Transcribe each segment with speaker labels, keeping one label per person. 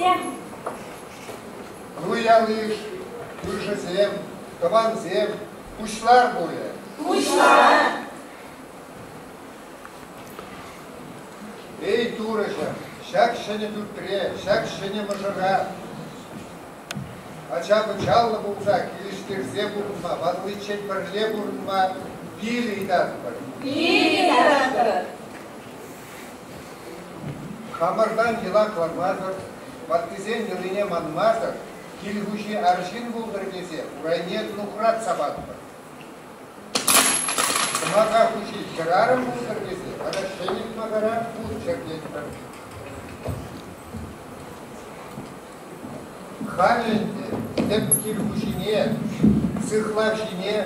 Speaker 1: Кузем.
Speaker 2: Уялыш, Күршізем, Кыванзем, Кушлар бұлы.
Speaker 1: Кушлар.
Speaker 2: Эй, турыжа, шак шыны дүттіре, шак шыны мұжыға. Ачабы чаллы бұлса, келіштерзе бұрынма, бадылычен бірле бұрынма, бил идат бір.
Speaker 1: Бил идат бір.
Speaker 2: Хамырдан ела қылармазыр, баттызен еліне манмазыр, келгуші аршын бұлдыр кесе, урайне нұқырат сабады бір. Маға күші жырарым бұлдыр кесе, ара шенік мағара бұл жерден бір. Хаменде, теп келгушіне, сықлавшіне,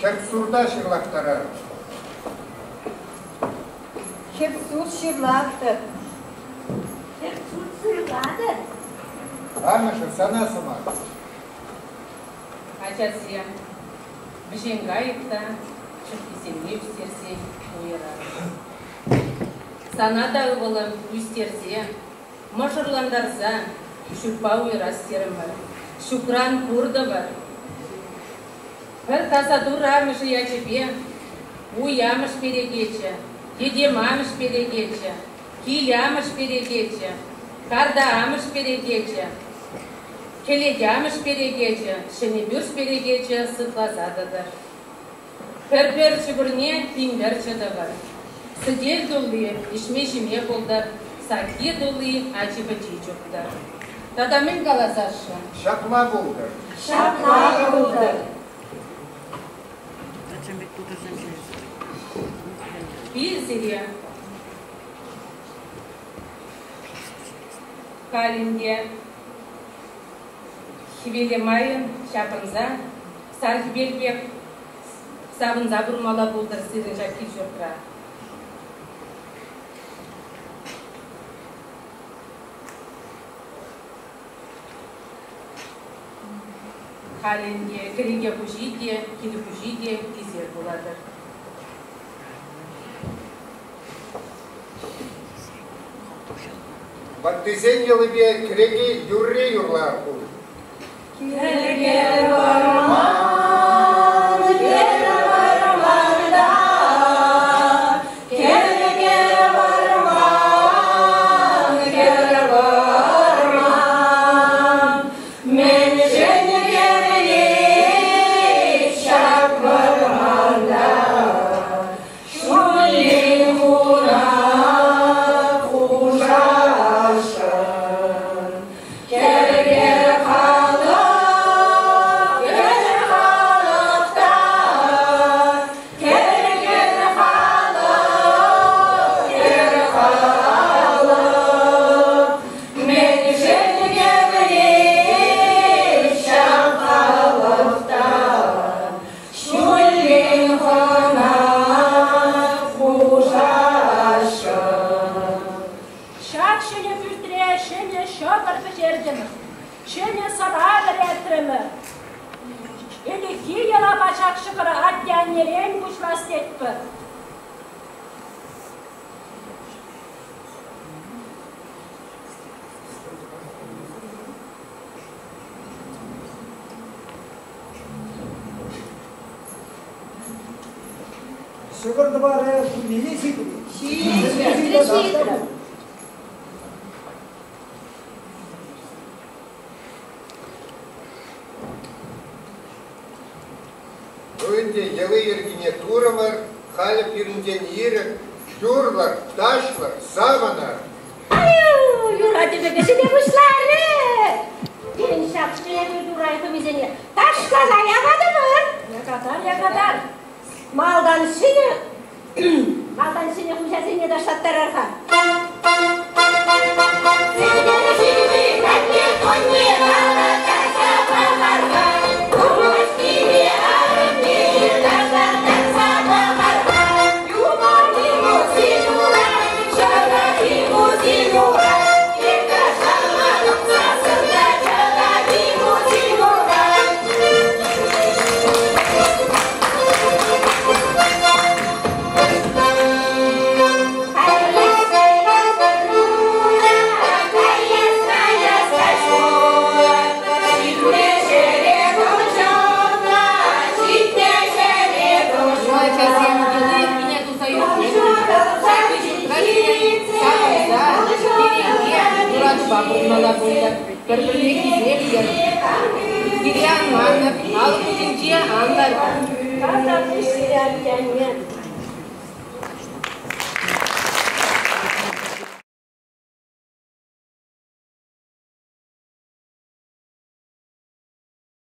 Speaker 2: шарсурда шырлақтарар.
Speaker 1: Шепсур шырлақты. Шепсур сырлады.
Speaker 2: Амышы санасы ма?
Speaker 3: Ачасы, бішенгі айықта, шықпесемне үстерсе ойырар. Санада ұғылым үстерсе, мұшырландарса, шүппа ойырас серім бар. Шукран күрді бар. Бір тасадур амышы ячепе, уямыш перегече, дедемамыш перегече, киямыш перегече, кардамыш перегече, келедямыш перегече, шенебюрш перегече сықлазадыдыр. Пер-пер чүгірне пиңдерчі да бар. Сыдел дұлы, ішме-жеме болдар, саки дұлы, ачы-бачы чөптар. Тадамын қаласашы.
Speaker 2: Шапма бұлдыр.
Speaker 1: Шапма бұлдыр.
Speaker 3: Пильзере, Калинге, Хивелемайын, Шапынза, Сархибелбек, Сабынза бұрмала бұлдыр сырын жаки жұртыра. Калинге, Кіриге күжиде, Килі күжиде, Кизер бұладыр.
Speaker 2: Баттызен елібе кіреге юрре юрлар бұл.
Speaker 1: Кіреге варман, кері варманда, кіреге варман, кері варман. Мен жені керелей шак варманда, шулин хуна хужашын. Кері халық, кері халықта, кері халық, кері халық. Мен жені керелей шак халықта, шулин хуна хужашын.
Speaker 4: Şak şöyle fütre, şöyle şöyle pişirdim. Şöyle sarar ettirimi. Eli ki yala başak şıkırı adyan yerin kuşlas etpi.
Speaker 5: Sıkırdı bari, bu neyi sikri?
Speaker 1: Şiir.
Speaker 2: Önde yalı yergine tuğralar, hali pirinden yeri, yurlar, taşlar, savanar.
Speaker 1: Ayuu, yuradi begesi demişleri. Ben şapşıya bir duraydı bizeni. Taş kaza yakadı mı?
Speaker 4: Yakadar.
Speaker 1: Maldan seni kuşasını da şattararka. Seni şimdi katli konni ağla taşa bakarka. Kumuş gibi ağrım değil taşlar taksa bakarka. Yuvarlı muzilura, şarabı muzilura. Yeka şalma noksasında şarabı muzilura. Hayırlı
Speaker 3: Bir-birine güzel Giriyan anlar, alıp üçüncüye anlar.
Speaker 4: Kazanmış siyerken